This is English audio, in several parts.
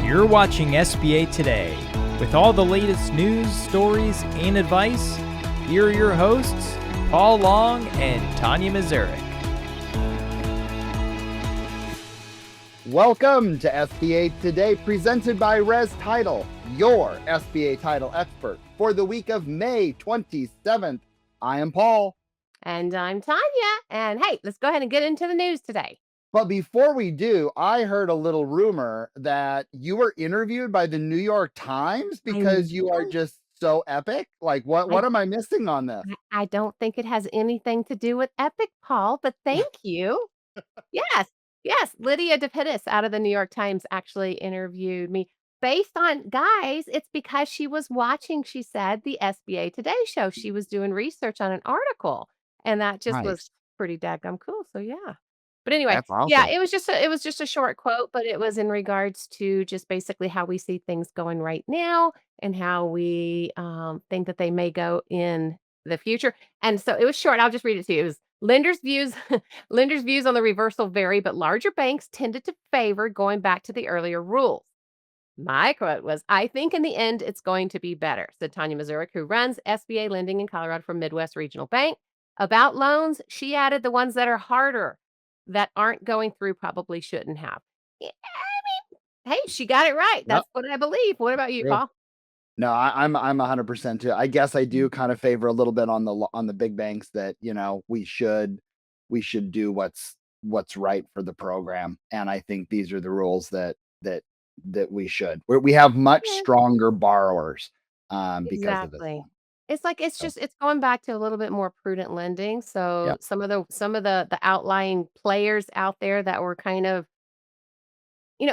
You're watching SBA Today. With all the latest news, stories, and advice, here are your hosts, Paul Long and Tonya Mazurek. Welcome to SBA Today, presented by Res Title, your SBA title expert for the week of May 27th. I am Paul. And I'm Tonya. And hey, let's go ahead and get into the news today. But before we do, I heard a little rumor that you were interviewed by the New York Times because you are just so epic. Like, what am I missing on this? I don't think it has anything to do with Epic, Paul, but thank you. Yes. Lydia DePittis out of the New York Times actually interviewed me based on, guys, it's because she was watching, she said, the SBA Today show. She was doing research on an article, and that just Nice. was pretty daggum cool. So yeah. But anyway, That's awesome. yeah, it was just a short quote, but it was in regards to just basically how we see things going right now and how we think that they may go in the future. And so it was short. I'll just read it to you. It was lenders' views. Lenders' views on the reversal vary, but larger banks tended to favor going back to the earlier rules. My quote was, "I think in the end it's going to be better," said Tonya Mazurek, who runs SBA lending in Colorado for Midwest Regional Bank. About loans, she added the ones that are harder, that aren't going through, probably shouldn't have. Yeah, I mean, hey, she got it right. Yep. That's what I believe. What about you, True. Paul? No, I'm 100% too. I guess I do kind of favor a little bit on the big banks that, we should do what's right for the program. And I think these are the rules that we should. We have much Yeah, stronger borrowers because of this. exactly. It's like So, it's going back to a little bit more prudent lending. So yep. some of the outlying players out there that were kind of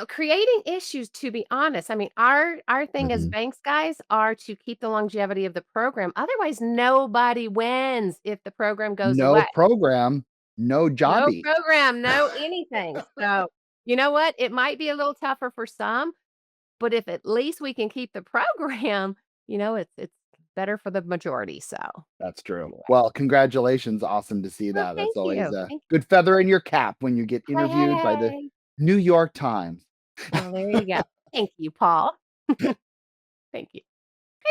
creating issues, to be honest. I mean, our thing as Mhm. banks guys are to keep the longevity of the program. Otherwise, nobody wins if the program goes No away. program, no No jobby. program, no anything. So, you know what? It might be a little tougher for some, but if at least we can keep the program, it's better for the majority. So, That's true. anyway. Well, congratulations. Awesome to see Well, that. That's thank always you. a Thank good feather in your cap when you get you. Hey, interviewed by the hey. New York Times. Well, there you go. Thank you, Paul. Thank you.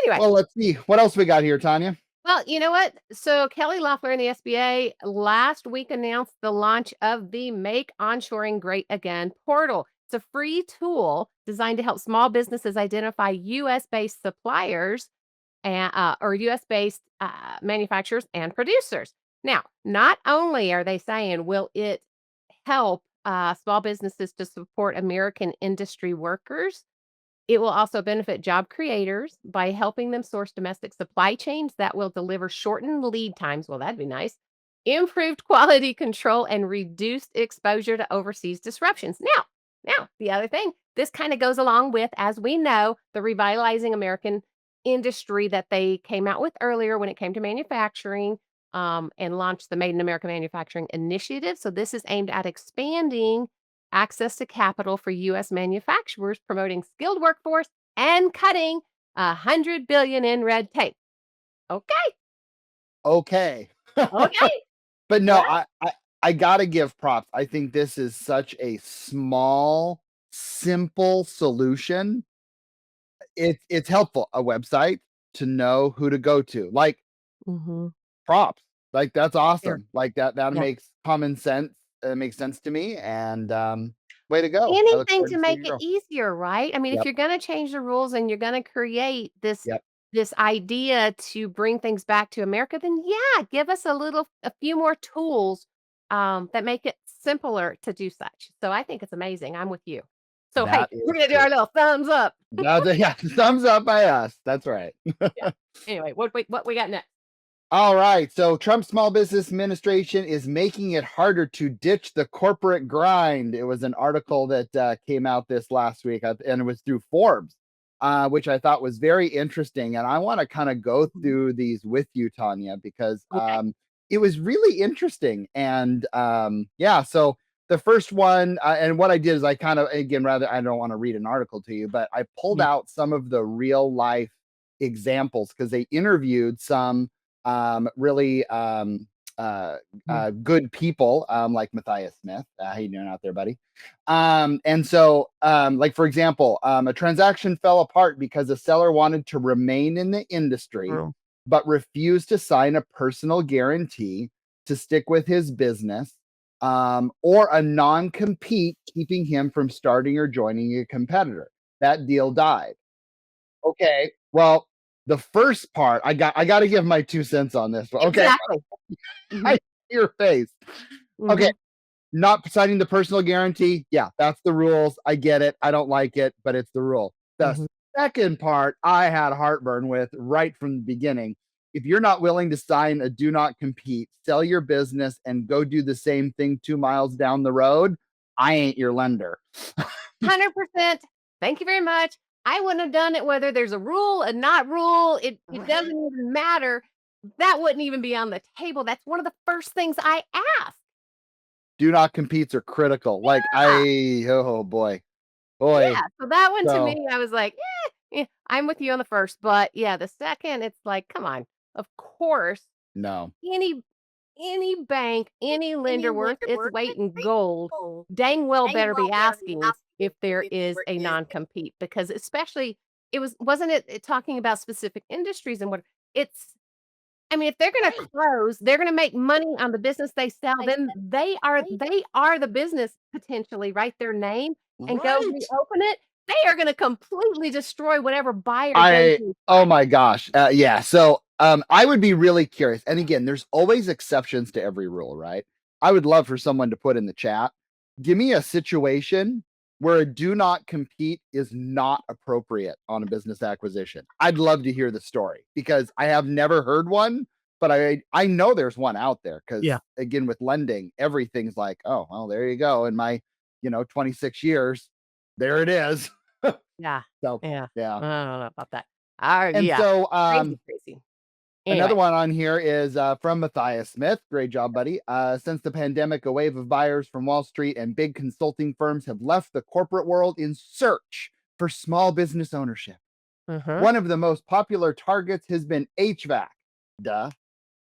Anyway. Well, let's see. What else we got here, Tanya? Well, you know what? So Kelly Loeffler and the SBA last week announced the launch of the Make Onshoring Great Again portal. It's a free tool designed to help small businesses identify U.S.-based suppliers or U.S.-based manufacturers and producers. Now, not only are they saying will it help small businesses to support American industry workers, it will also benefit job creators by helping them source domestic supply chains that will deliver shortened lead times. Well, that'd be nice. Improved quality control and reduced exposure to overseas disruptions. Now, the other thing, this kind of goes along with, as we know, the revitalizing American industry that they came out with earlier when it came to manufacturing and launched the Made in America Manufacturing Initiative. So this is aimed at expanding access to capital for U.S. manufacturers, promoting skilled workforce, and cutting 100 billion in red tape. Okay, Okay. okay. But no, Well, I gotta give props. I think this is such a small, simple solution. It's helpful. A website to know who to go to. Like, hmm props. Like, that's Here, awesome. Like, that yeah. makes common sense. It makes sense to me. And way to go. I look Anything forward to to seeing make you it grow. easier, right? I mean, if Yep. you're going to change the rules and you're going to create this Yep. this idea to bring things back to America, then yeah, give us a few more tools that make it simpler to do such. So I think it's amazing. I'm with you. So hey, That is we're gonna do true. our little thumbs up. Yeah, thumbs up by us. That's right. Yeah. Anyway, what we got next? All right. So Trump's small business administration is making it harder to ditch the corporate grind. It was an article that came out this last week, and it was through Forbes, which I thought was very interesting. And I want to kind of go Mhm. through these with you, Tanya, because Okay. it was really interesting. And yeah, so the first one, and what I did is I kind of, again, rather, I don't want to read an article to you, but I pulled Yeah. out some of the real life examples because they interviewed some really good people, like Matthias Smith. How you doing out there, buddy? And so, like for example, a transaction fell apart because the seller wanted to remain in the industry, True. but refused to sign a personal guarantee to stick with his business, or a non-compete keeping him from starting or joining a competitor. That deal died. Okay, well, the first part, I got to give my 2 cents on this one. Okay, Exactly. I Mhm, see your face. Okay, mhm, not signing the personal guarantee. Yeah, that's the rules. I get it. I don't like it, but it's the rule. The mhm. second part, I had heartburn with right from the beginning. If you're not willing to sign a do not compete, sell your business, and go do the same thing 2 miles down the road, I ain't your lender. 100%. Thank you very much. I wouldn't have done it whether there's a rule, a not rule, it doesn't even matter. That wouldn't even be on the table. That's one of the first things I ask. Do not competes are critical. Like Yeah, oh boy. yeah. So that one to So me, I was like, I'm with you on the first, but yeah, the second, it's like, come on. Of course, no. any any bank, any lender worth its weight in gold, dang well better be asking if there is a non-compete because especially wasn't it talking about specific industries and what it's I mean, if they're gonna close, they're gonna make money on the business they sell, then they are the business potentially, write their name and go Right. reopen it. They are gonna completely destroy whatever buyer goes I oh inside. my gosh. Yeah. So I would be really curious. And again, there's always exceptions to every rule, right? I would love for someone to put in the chat. Give me a situation where a do not compete is not appropriate on a business acquisition. I'd love to hear the story because I have never heard one, but I know there's one out there because Yeah. again with lending, everything's like, oh, well, there you go. In my 26 years, there it is. Yeah. So Yeah. yeah. I don't know about that. And Yeah. so Crazy, crazy. another Anyway. one on here is from Matthias Smith. Great job, buddy. Since the pandemic, a wave of buyers from Wall Street and big consulting firms have left the corporate world in search for small business ownership. Uh-huh. One of the most popular targets has been HVAC. Duh.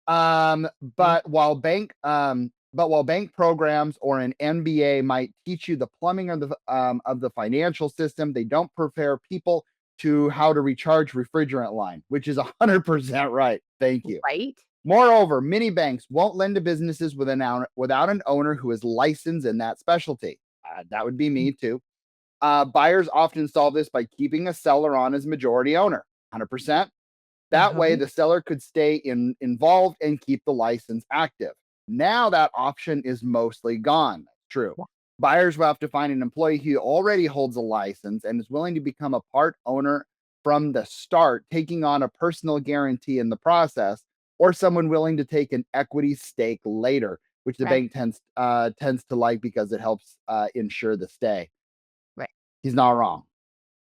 Mhm. But while bank programs or an MBA might teach you the plumbing of the financial system, they don't prepare people to how to recharge refrigerant line, which is 100% right. Thank you. Right? Moreover, many banks won't lend to businesses without an owner who is licensed in that specialty. That would be me too. Buyers often solve this by keeping a seller on as majority owner, 100%. That way, Uh-huh. the seller could stay involved and keep the license active. Now that option is mostly gone. True. Yeah. Buyers will have to find an employee who already holds a license and is willing to become a part owner from the start, taking on a personal guarantee in the process, or someone willing to take an equity stake later, which the Right. bank tends to like because it helps ensure the stay. Right. He's not wrong.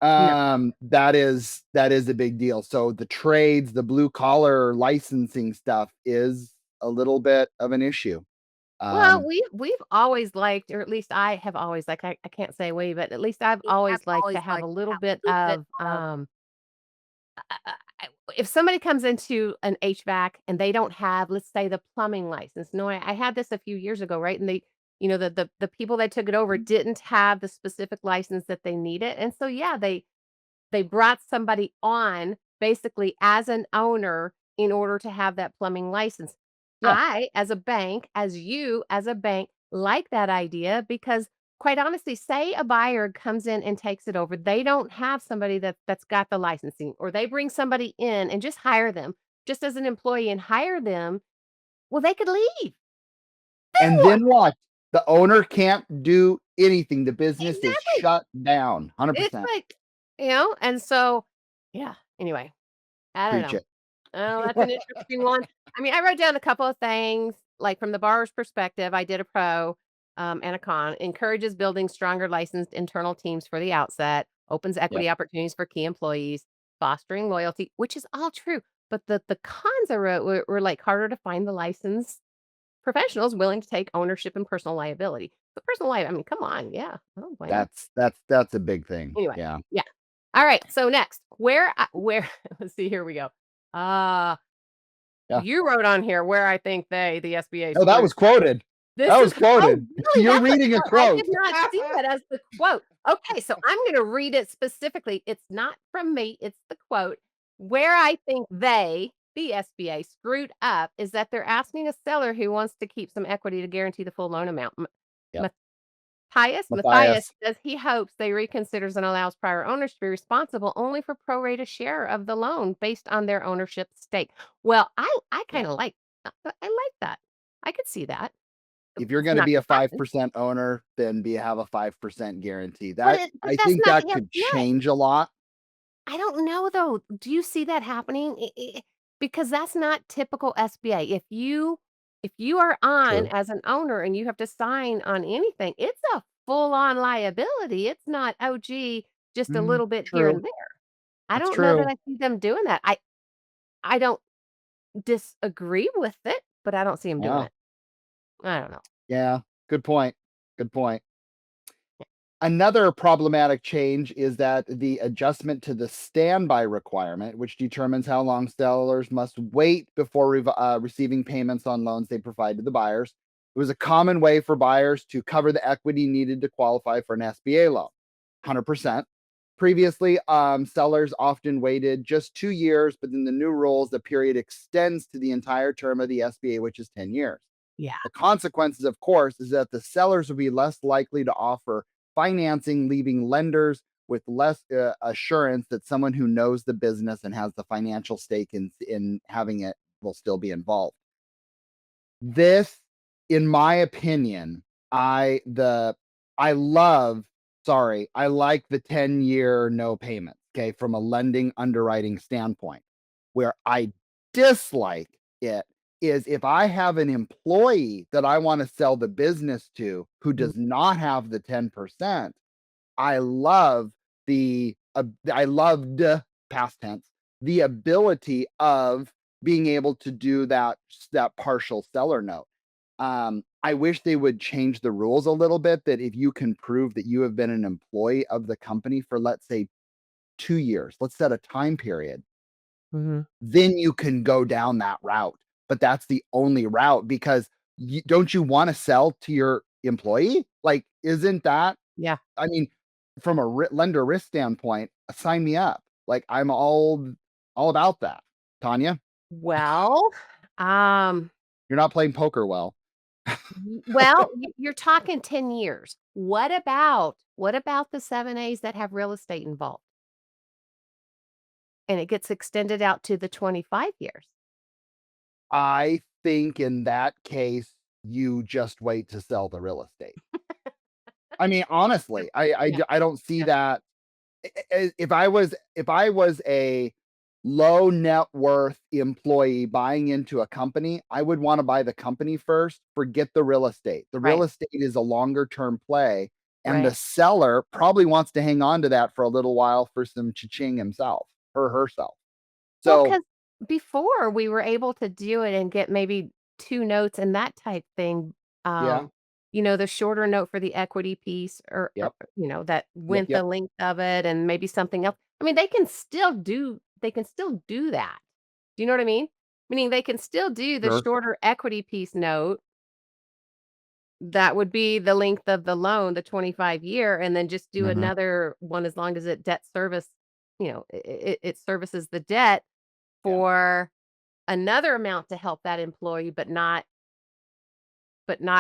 No. That is a big deal. So the trades, the blue collar licensing stuff is a little bit of an issue. Well, Um, we've always liked, or at least I have always like I can't say we, but at least I've always liked to have a little bit of if somebody comes into an HVAC and they don't have, let's say, the plumbing license. No, I had this a few years ago, right? And they, the people that took it over didn't have the specific license that they needed. And so yeah, they brought somebody on basically as an owner in order to have that plumbing license. yeah. I, as a bank, as you as a bank, like that idea because quite honestly, say a buyer comes in and takes it over, they don't have somebody that's got the licensing, or they bring somebody in and just hire them just as an employee and hire them. Well, they could leave. Then And what? then what? The owner can't do anything. The business is Exactly. shut down. It's 100%. like, and so yeah. Anyway, I don't Preach know. it. Oh, that's an interesting one. I mean, I wrote down a couple of things, like from the borrower's perspective, I did a pro and a con, encourages building stronger licensed internal teams for the outset, opens Yep. equity opportunities for key employees, fostering loyalty, which is all true. But the cons I wrote were like harder to find the licensed professionals willing to take ownership and personal liability. The personal life, I mean, come on. Yeah. I don't blame 'em. That's a big thing. Anyway, Yeah. yeah. All right. So next, where let's see, here we go. Uh Yeah. You wrote on here where I think the SBA Oh, that screwed. was quoted. This That is was quoted. really? You're That's a reading a quote. I quote. did not see that as the quote. Okay, so I'm gonna read it specifically. It's not from me, it's the quote. Where I think the SBA, screwed up is that they're asking a seller who wants to keep some equity to guarantee the full loan amount. Yep. Matthias Matthias. says he hopes they reconsiders and allows prior owners to be responsible only for pro rata share of the loan based on their ownership stake. Well, I Yeah. kind of like I like that. I could see that. If you're It's going to not be a gonna happen. 5% owner, then have a 5% guarantee. But I that's think not that the could SBA. change a lot. I don't know though. Do you see that happening? Because that's not typical SBA. If you are on True. as an owner and you have to sign on anything, it's a full-on liability. It's not, "Oh, gee, just a little bit here True. and there." I That's don't know that true. I see them doing that. I don't disagree with it, but I don't see them doing Yeah. it. I don't know. Yeah. Good point. Good point. Another problematic change is that the adjustment to the standby requirement, which determines how long sellers must wait before receiving payments on loans they provide to the buyers. It was a common way for buyers to cover the equity needed to qualify for an SBA loan. 100%. Previously, sellers often waited just 2 years, but in the new rules, the period extends to the entire term of the SBA, which is 10 years. Yeah. The consequences, of course, is that the sellers will be less likely to offer financing, leaving lenders with less assurance that someone who knows the business and has the financial stake in having it will still be involved. This, in my opinion, I love, sorry, I like the 10-year no payment, okay, from a lending underwriting standpoint. Where I dislike it is if I have an employee that I want to sell the business to who Mhm. does not have the 10%. I love I loved, past tense, the ability of being able to do that partial seller note. I wish they would change the rules a little bit, that if you can prove that you have been an employee of the company for, let's say, 2 years, let's set a time period, Mhm. then you can go down that route. But that's the only route because don't you want to sell to your employee? Like, isn't that, Yeah. I mean, from a lender risk standpoint, sign me up. Like, I'm all about that. Tanya, Well, um, you're not playing poker well. you're talking 10 years. What about the 7As that have real estate involved? And it gets extended out to the 25 years. I think in that case, you just wait to sell the real estate. I mean, honestly, Yeah, I don't see yeah, that. If I was a low net worth employee buying into a company, I would want to buy the company first, forget the real estate. The real right, estate is a longer term play, and the right. seller probably wants to hang on to that for a little while for some cha-ching himself or herself. Well, So, because before we were able to do it and get maybe 2 notes and that type thing, yeah, um, the shorter note for the equity piece or, yep, that yep, went the yep. length of it and maybe something else. I mean, they can still do that. Do you know what I mean? Meaning they can still do the Sure. shorter equity piece note. That would be the length of the loan, the 25-year, and then just do Mhm. another one as long as it debt service it services the debt Yeah. for another amount to help that employee, but not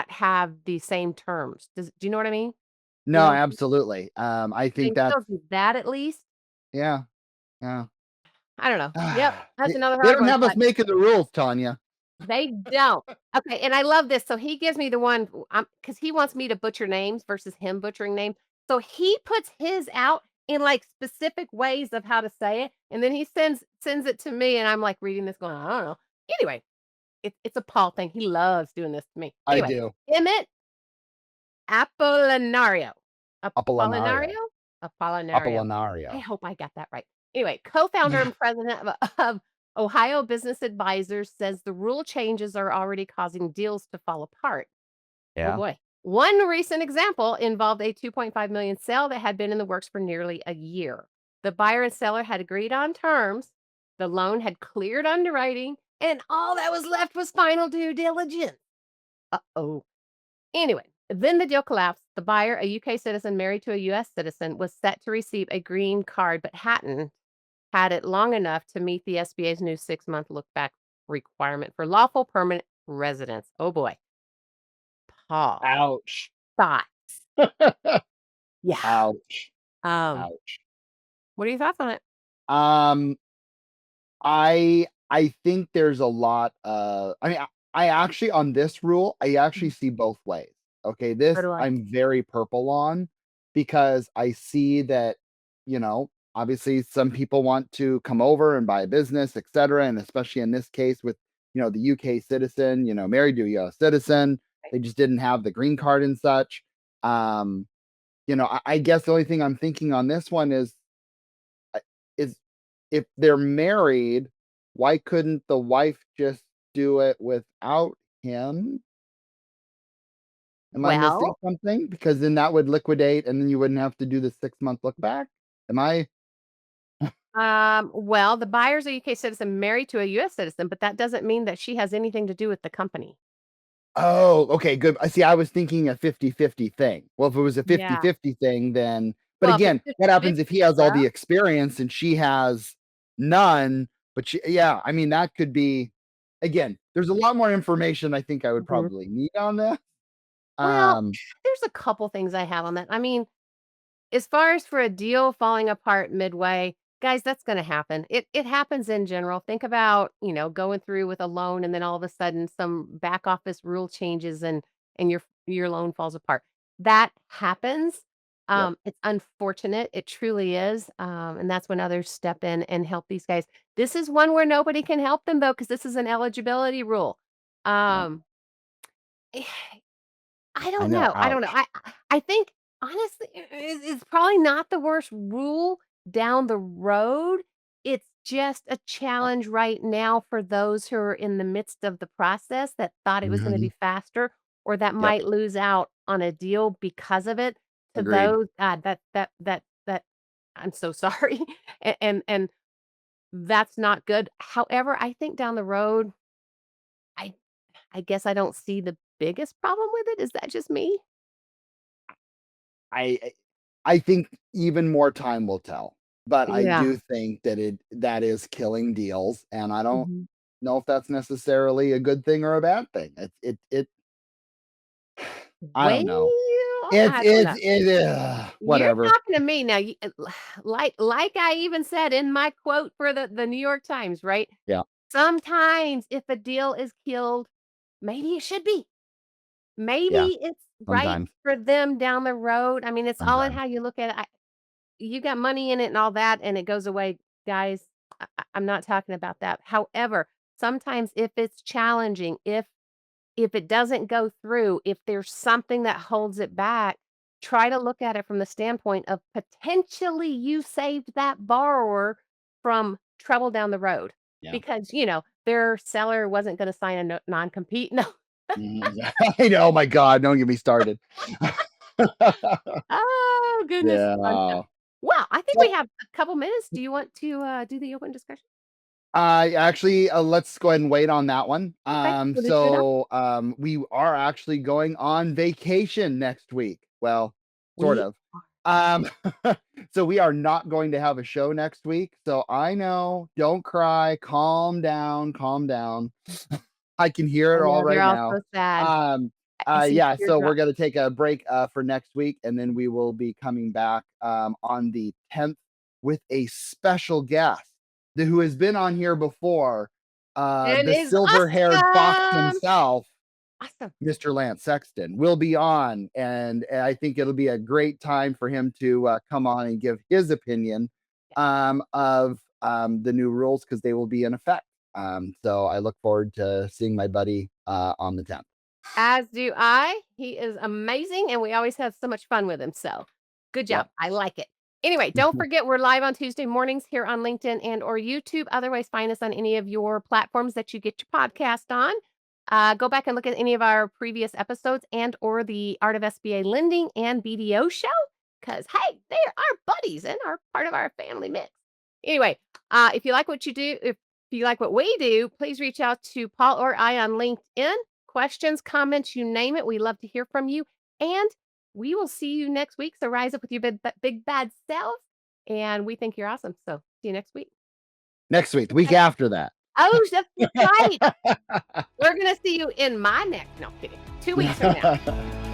have the same terms. Do you know what I mean? You No, know? absolutely. I They think can still that's, do that at least. yeah, yeah. I don't know. Yep, that's They another they hard don't one, have us but making the rules, Tanya. they don't. Okay, and I love this. So he gives me the one because he wants me to butcher names versus him butchering names. So he puts his out in like specific ways of how to say it, and then he sends it to me, and I'm like reading this, going, I don't know. Anyway, it's a Paul thing. He loves doing this to me. I Anyway, do. Emmett Apollinario. Apollinario. Apollinario? Apollinario. I Apollinario. hope I got that right. Anyway, co-founder and president of Ohio Business Advisors says the rule changes are already causing deals to fall apart. Oh Yeah. boy. One recent example involved a 2.5 million sale that had been in the works for nearly a year. The buyer and seller had agreed on terms, the loan had cleared underwriting, and all that was left was final due diligence. Uh-oh. Anyway, then the deal collapsed. The buyer, a UK citizen married to a US citizen, was set to receive a green card, but hadn't had it long enough to meet the SBA's new 6-month look-back requirement for lawful permanent residence. Oh boy. Paul. Ouch. Thought. Yeah. Ouch. Um, Ouch. what are your thoughts on it? Um, I think there's a lot I mean, I actually on this rule, I actually Mhm. see both ways. Okay, So this do I. I'm very purple on because I see that, obviously some people want to come over and buy a business, etc. And especially in this case with, the UK citizen, married to a US citizen, Right. they just didn't have the green card and such. Um, I guess the only thing I'm thinking on this one is if they're married, why couldn't the wife just do it without him? Am I missing Well, something? Because then that would liquidate and then you wouldn't have to do the 6-month look back? Am I well, the buyer's a UK citizen married to a US citizen, but that doesn't mean that she has anything to do with the company. Oh, okay, good. I see, I was thinking a 50-50 thing. Well, if it was a Yeah. 50-50 thing, then but Well, if it's again, what happens 50-50, if he has all yeah, the experience and she has none, but yeah, I mean, that could be again, there's a lot more information I think I would mhm. probably need on this. Well, Um, there's a couple things I have on that. I mean, as far as for a deal falling apart midway, guys, that's gonna happen. It happens in general. Think about, going through with a loan and then all of a sudden some back office rule changes and your loan falls apart. That happens. yep, It's unfortunate. It truly is. And that's when others step in and help these guys. This is one where nobody can help them though, because this is an eligibility rule. yep. Um, I I don't know, know, I don't know. ouch. I think, honestly, it's probably not the worst rule down the road. It's just a Yep, challenge right now for those who are in the midst of the process that thought it was gonna be mhm, faster or that yep, might lose out on a deal because of it. To agreed. those, God, that I'm so sorry, and that's not good. However, I think down the road, I I guess I don't see the biggest problem with it. Is that just me? I I think even more time will tell, but I Yeah. do think that is killing deals, and I don't Mhm. know if that's necessarily a good thing or a bad thing. It I Well, don't know. It's I don't it's know. it You're whatever. talking to me now, like I even said in my quote for the New York Times, right? Yeah, Sometimes if a deal is killed, maybe it should be. yeah, Maybe it's right sometimes, for them down the road. I mean, it's all in sometimes. how you look at it. You got money in it and all that, and it goes away, guys. I'm not talking about that. However, sometimes if it's challenging, if it doesn't go through, if there's something that holds it back, try to look at it from the standpoint of potentially you saved that borrower from trouble down the road Yeah. because, their seller wasn't gonna sign a non-compete. No. Mhm. I know, oh my god, don't get me started. Oh, goodness. Fun stuff. Yeah. Well, I think we So have a couple minutes. Do you want to, do the open discussion? actually, let's go ahead and wait on that one. Okay, we'll just do it now. We are actually going on vacation next week. Well, sort We of. Um, so we are not going to have a show next week. So I know, don't cry, calm down, calm down. I can hear I it all know, they're right all now. so sad. Um, I see yeah, so we're teardrops. gonna take a break for next week, and then we will be coming back on the 10th with a special guest who has been on here before. And The is silver-haired fox awesome. himself, Awesome. Mr. Lance Sexton, will be on, and I think it'll be a great time for him to come on and give his opinion of the new rules because they will be in effect. So I look forward to seeing my buddy on the 10th. As do I. He is amazing, and we always have so much fun with him, so good Yep. job. I like it. Anyway, don't forget we're live on Tuesday mornings here on LinkedIn and or YouTube. Otherwise, find us on any of your platforms that you get your podcast on. Go back and look at any of our previous episodes and or the Art of SBA Lending and BDO show, because hey, they're our buddies and are part of our family mix. Anyway, if you like what you do, if If you like what we do, please reach out to Paul or I on LinkedIn. Questions, comments, you name it. We love to hear from you. And we will see you next week. So rise up with your big bad self. And we think you're awesome. So see you next week. Next week, the week after that. Oh, that's right. We're going to see you in my next. No, kidding. 2 weeks from now.